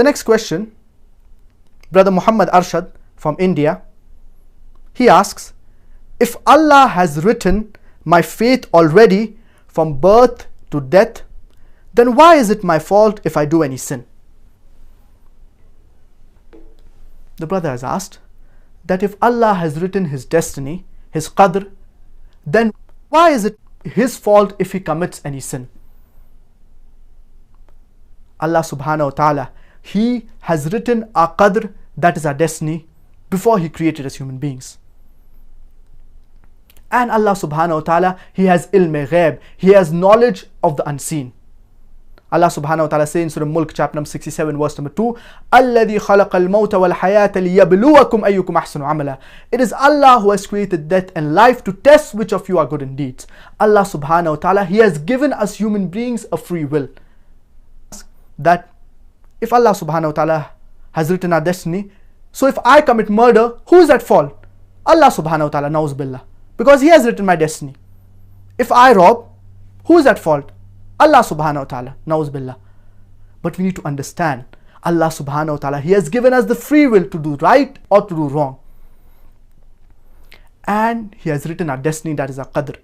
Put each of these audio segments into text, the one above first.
The next question, Brother Muhammad Arshad from India, he asks, if Allah has written my fate already from birth to death, then why is it my fault if I do any sin? The brother has asked that if Allah has written his destiny, his qadr, then why is it his fault if he commits any sin? Allah subhanahu wa ta'ala, He has written our qadr, that is our destiny, before He created us human beings. And Allah subhanahu wa ta'ala, He has ilm ghaib, He has knowledge of the unseen. Allah subhanahu wa ta'ala says in Surah Mulk chapter number 67 verse number 2, الَّذِي خَلَقَ الْمَوْتَ وَالْحَيَاةَ لِيَبْلُوَكُمْ أَيُّكُمْ أَحْسَنُ عَمَلًا. It is Allah who has created death and life to test which of you are good in deeds. Allah subhanahu wa ta'ala, He has given us human beings a free will. That if Allah subhanahu wa ta'ala has written our destiny, so if I commit murder, who is at fault? Allah subhanahu wa ta'ala, na'uz billah, because He has written my destiny. If I rob, who is at fault? Allah subhanahu wa ta'ala, na'uz billah. But we need to understand, Allah subhanahu wa ta'ala, He has given us the free will to do right or to do wrong. And He has written our destiny, that is our qadr.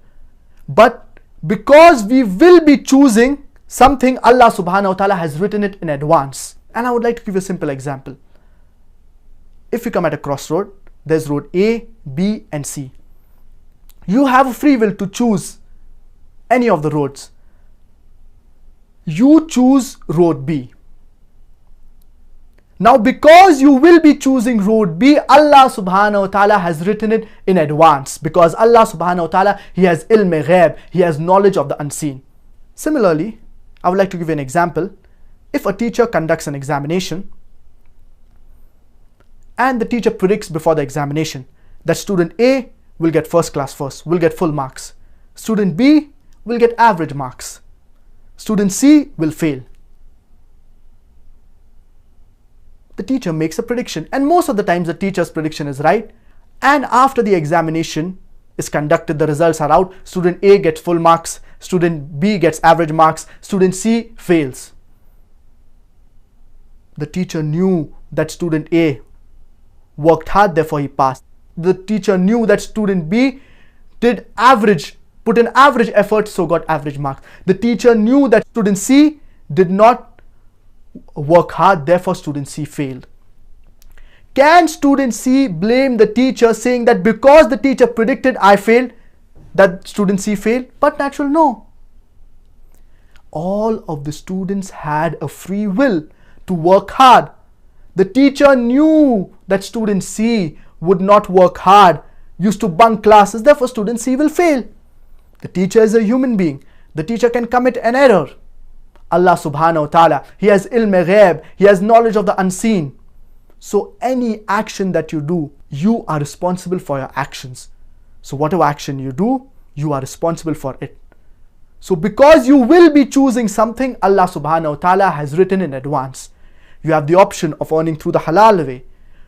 But because we will be choosing something, Allah subhanahu wa ta'ala has written it in advance. And I would like to give you a simple example. If you come at a crossroad, there's road A, B and C. You have a free will to choose any of the roads. You choose road B. Now because you will be choosing road B, Allah subhanahu wa ta'ala has written it in advance. Because Allah subhanahu wa ta'ala, He has ilm ghaib, He has knowledge of the unseen. Similarly, I would like to give you an example. If a teacher conducts an examination and the teacher predicts before the examination that student A will get first class first, will get full marks. Student B will get average marks. Student C will fail. The teacher makes a prediction, and most of the times the teacher's prediction is right. And after the examination is conducted, the results are out. Student A gets full marks, student B gets average marks, student C fails. The teacher knew that student A worked hard, therefore he passed. The teacher knew that student B did average, put in average effort, so got average marks. The teacher knew that student C did not work hard, therefore student C failed. Can student C blame the teacher, saying that because the teacher predicted I failed, that student C failed? But natural, no. All of the students had a free will to work hard. The teacher knew that student C would not work hard, used to bunk classes, therefore student C will fail. The teacher is a human being. The teacher can commit an error. Allah subhanahu wa ta'ala, He has ilm ghaib, He has knowledge of the unseen. So any action that you do, you are responsible for your actions. So whatever action you do, you are responsible for it. So because you will be choosing something, Allah subhanahu wa ta'ala has written in advance. You have the option of earning through the halal way.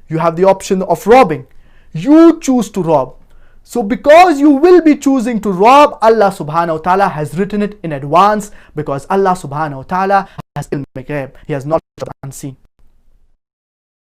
You have the option of robbing. You choose to rob. So because you will be choosing to rob, Allah subhanahu wa ta'ala has written it in advance, because Allah subhanahu wa ta'ala has ilm ghaib, He has knowledge of the unseen.